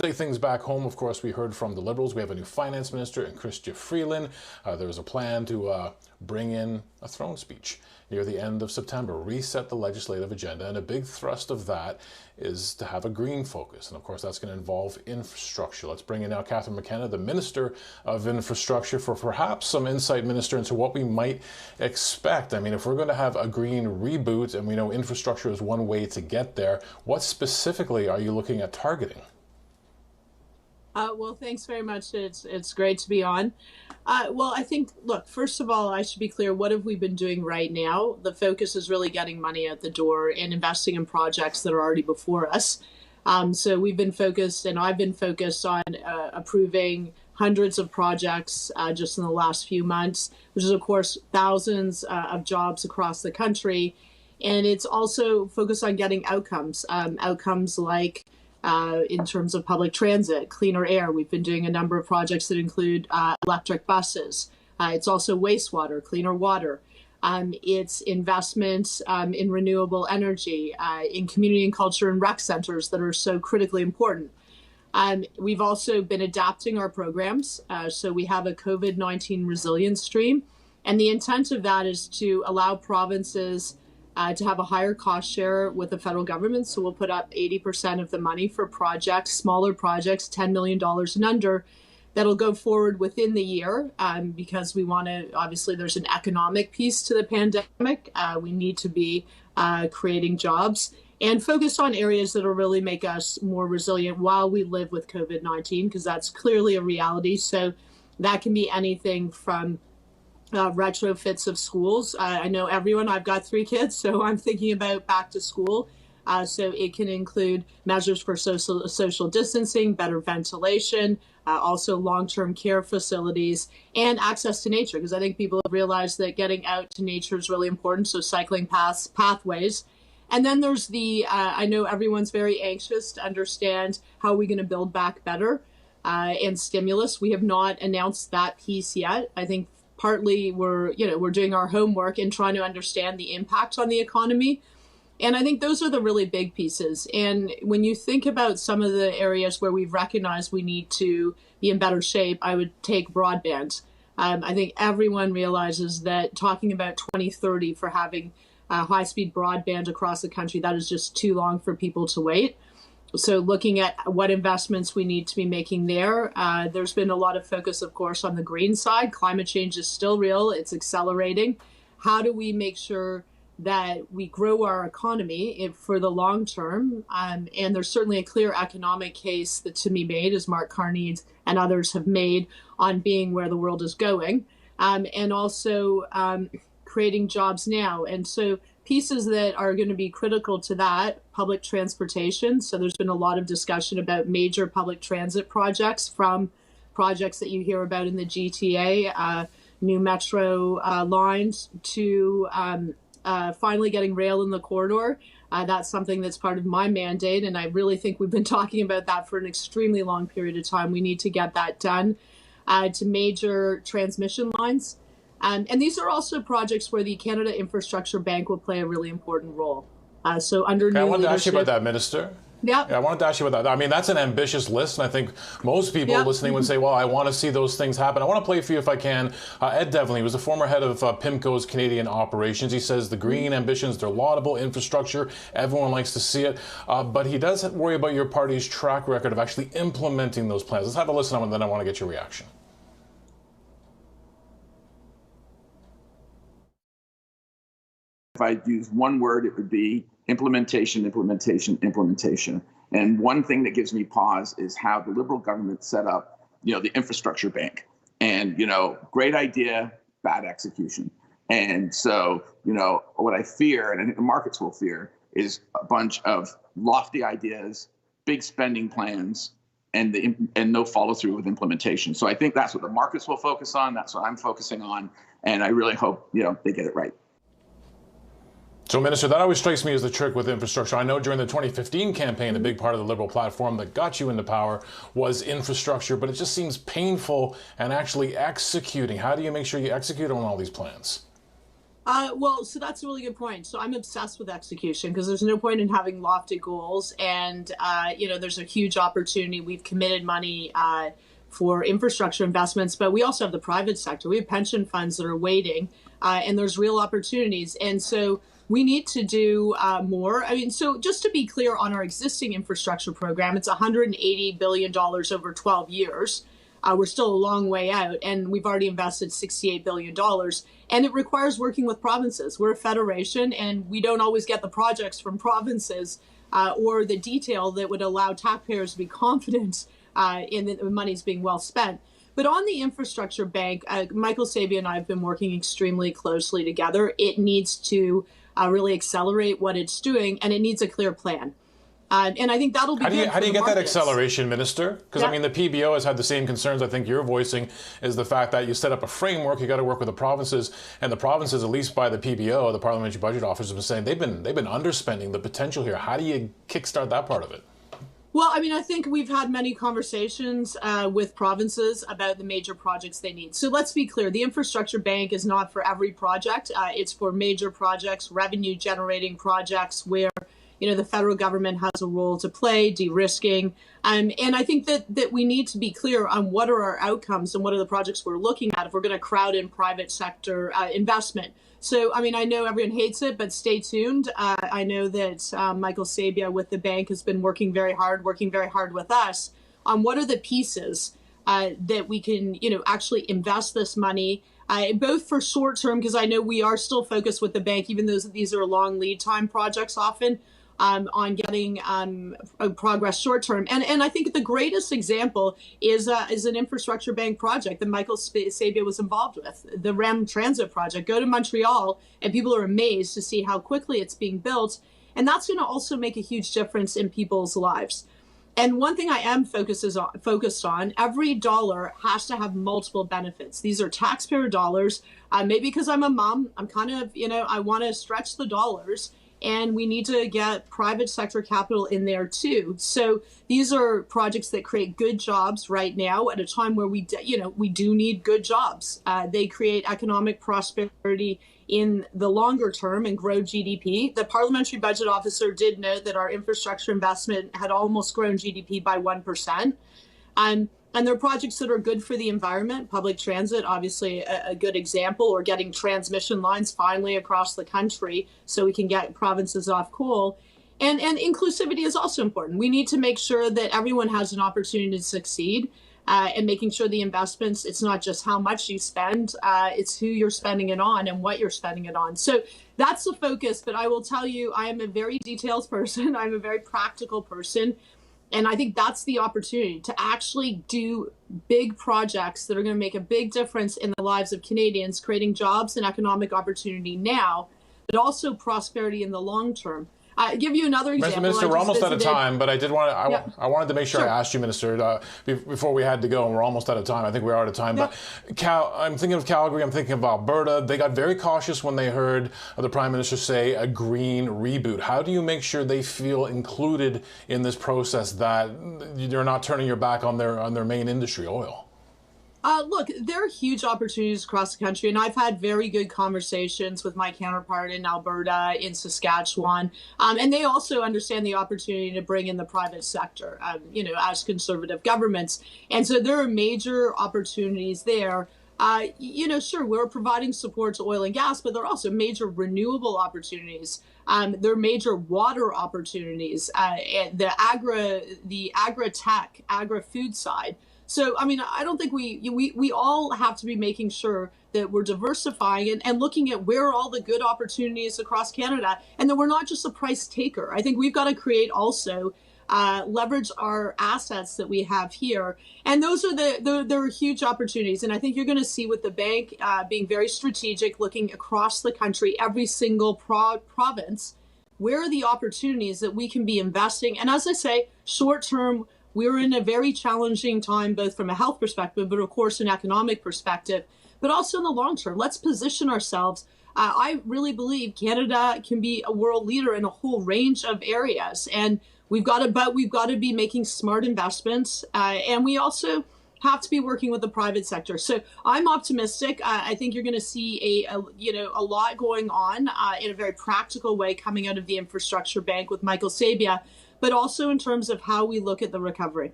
Take things back home. Of course, we heard from the Liberals. We have a new finance minister in Chrystia Freeland. There's a plan to bring in a throne speech near the end of September, reset the legislative agenda, and a big thrust of that is to have a green focus. And of course, that's going to involve infrastructure. Let's bring in now Catherine McKenna, the Minister of Infrastructure, for perhaps some insight, Minister, into what we might expect. I mean, if we're going to have a green reboot, and we know infrastructure is one way to get there, what specifically are you looking at targeting? Well, thanks very much. It's great to be on. Well, I think, look, first of all, I should be clear, what have we been doing right now? The focus is really getting money out the door and investing in projects that are already before us. So we've been focused, and I've been focused on approving hundreds of projects just in the last few months, which is, of course, thousands of jobs across the country. And it's also focused on getting outcomes, outcomes like in terms of public transit, cleaner air. We've been doing a number of projects that include electric buses. It's also wastewater, cleaner water. It's investments in renewable energy, in community and culture and rec centers that are so critically important. We've also been adapting our programs. So we have a COVID-19 resilience stream. And the intent of that is to allow provinces to have a higher cost share with the federal government. So we'll put up 80% of the money for projects, smaller projects, $10 million and under, that'll go forward within the year because we want to, obviously, there's an economic piece to the pandemic. We need to be creating jobs and focus on areas that will really make us more resilient while we live with COVID-19, because that's clearly a reality. So that can be anything from retrofits of schools. I know everyone, I've got 3 kids, so I'm thinking about back to school. So it can include measures for social distancing, better ventilation, also long-term care facilities, and access to nature, because I think people have realized that getting out to nature is really important. So cycling paths, pathways. And then there's the, I know everyone's very anxious to understand how we're going to build back better and stimulus. We have not announced that piece yet. I think partly we're doing our homework and trying to understand the impact on the economy. And I think those are the really big pieces. And when you think about some of the areas where we've recognized we need to be in better shape, I would take broadband. I think everyone realizes that talking about 2030 for having high-speed broadband across the country, that is just too long for people to wait. So looking at what investments we need to be making there, there's been a lot of focus, of course, on the green side. Climate change is still real. It's accelerating. How do we make sure that we grow our economy for the long term? And there's certainly a clear economic case that to be made, as Mark Carney and others have made, on being where the world is going, and also creating jobs now. And so pieces that are going to be critical to that, public transportation. So there's been a lot of discussion about major public transit projects, from projects that you hear about in the GTA, new metro lines, to finally getting rail in the corridor. That's something that's part of my mandate, and I really think we've been talking about that for an extremely long period of time. We need to get that done, to major transmission lines. And these are also projects where the Canada Infrastructure Bank will play a really important role. So under new I wanted leadership, to ask you about that, Minister. Yeah, I wanted to ask you about that. I mean, that's an ambitious list, and I think most people listening would say, well, I want to see those things happen. I want to play for you, if I can, Ed Devlin. He was the former head of PIMCO's Canadian operations. He says the green ambitions, they're laudable, infrastructure, everyone likes to see it, but he does worry about your party's track record of actually implementing those plans. Let's have a listen, and then I want to get your reaction. If I use one word, it would be implementation, implementation, implementation. And one thing that gives me pause is how the Liberal government set up, the infrastructure bank. And, great idea, bad execution. And so, what I fear, and I think the markets will fear, is a bunch of lofty ideas, big spending plans, and no follow through with implementation. So I think that's what the markets will focus on. That's what I'm focusing on. And I really hope, they get it right. So, Minister, that always strikes me as the trick with infrastructure. I know during the 2015 campaign, a big part of the Liberal platform that got you into power was infrastructure, but it just seems painful and actually executing. How do you make sure you execute on all these plans? Well, so that's a really good point. So I'm obsessed with execution because there's no point in having lofty goals. And, there's a huge opportunity. We've committed money for infrastructure investments, but we also have the private sector. We have pension funds that are waiting, and there's real opportunities. And so we need to do more. I mean, so just to be clear on our existing infrastructure program, it's $180 billion over 12 years. We're still a long way out, and we've already invested $68 billion. And it requires working with provinces. We're a federation, and we don't always get the projects from provinces or the detail that would allow taxpayers to be confident in the money's being well spent. But on the infrastructure bank, Michael Sabia and I have been working extremely closely together. It needs to really accelerate what it's doing, and it needs a clear plan. And I think that'll be good. How do you get that acceleration, Minister? Because, I mean, the PBO has had the same concerns I think you're voicing, is the fact that you set up a framework, you got to work with the provinces, and the provinces, at least by the PBO, the Parliamentary Budget Office, have been saying they've been underspending the potential here. How do you kickstart that part of it? Well, I mean, I think we've had many conversations with provinces about the major projects they need. So let's be clear. The infrastructure bank is not for every project. It's for major projects, revenue generating projects where the federal government has a role to play, de-risking. And I think that we need to be clear on what are our outcomes and what are the projects we're looking at if we're going to crowd in private sector investment. So, I mean, I know everyone hates it, but stay tuned. I know that Michael Sabia with the bank has been working very hard with us on what are the pieces that we can, actually invest this money, both for short term, because I know we are still focused with the bank, even though these are long lead time projects often, on getting progress short term. And I think the greatest example is an infrastructure bank project that Michael Sabia was involved with, the REM transit project. Go to Montreal and people are amazed to see how quickly it's being built. And that's going to also make a huge difference in people's lives. And one thing I am focused on, every dollar has to have multiple benefits. These are taxpayer dollars. Maybe because I'm a mom, I'm kind of, I want to stretch the dollars. And we need to get private sector capital in there too. So these are projects that create good jobs right now at a time where we do need good jobs. They create economic prosperity in the longer term and grow GDP. The Parliamentary Budget Officer did note that our infrastructure investment had almost grown GDP by 1%. And there are projects that are good for the environment. Public transit, obviously a good example, or getting transmission lines finally across the country so we can get provinces off coal. And inclusivity is also important. We need to make sure that everyone has an opportunity to succeed, and making sure the investments, it's not just how much you spend, it's who you're spending it on and what you're spending it on. So that's the focus. But I will tell you, I am a very detailed person. I'm a very practical person. And I think that's the opportunity to actually do big projects that are going to make a big difference in the lives of Canadians, creating jobs and economic opportunity now, but also prosperity in the long term. I'll give you another example. Minister, we're almost out of time, but I did want to, I wanted to make sure I asked you, Minister, before we had to go, and we're almost out of time. I think we are out of time. But I'm thinking of Calgary, I'm thinking of Alberta. They got very cautious when they heard the Prime Minister say a green reboot. How do you make sure they feel included in this process, that you're not turning your back on their main industry, oil? Look, there are huge opportunities across the country, and I've had very good conversations with my counterpart in Alberta, in Saskatchewan, and they also understand the opportunity to bring in the private sector, as conservative governments. And so there are major opportunities there. Sure, we're providing support to oil and gas, but there are also major renewable opportunities. There are major water opportunities, the agri-tech, agri-food side. So, I mean, I don't think we all have to be making sure that we're diversifying and looking at where are all the good opportunities across Canada, and that we're not just a price taker. I think we've got to create also, leverage our assets that we have here. And those are there are huge opportunities. And I think you're going to see with the bank being very strategic, looking across the country, every single province, where are the opportunities that we can be investing. And as I say, short term, we're in a very challenging time, both from a health perspective, but of course, an economic perspective, but also in the long term. Let's position ourselves. I really believe Canada can be a world leader in a whole range of areas. And we've got to be making smart investments. And we also, have to be working with the private sector. So I'm optimistic. I think you're going to see a lot going on in a very practical way coming out of the infrastructure bank with Michael Sabia, but also in terms of how we look at the recovery.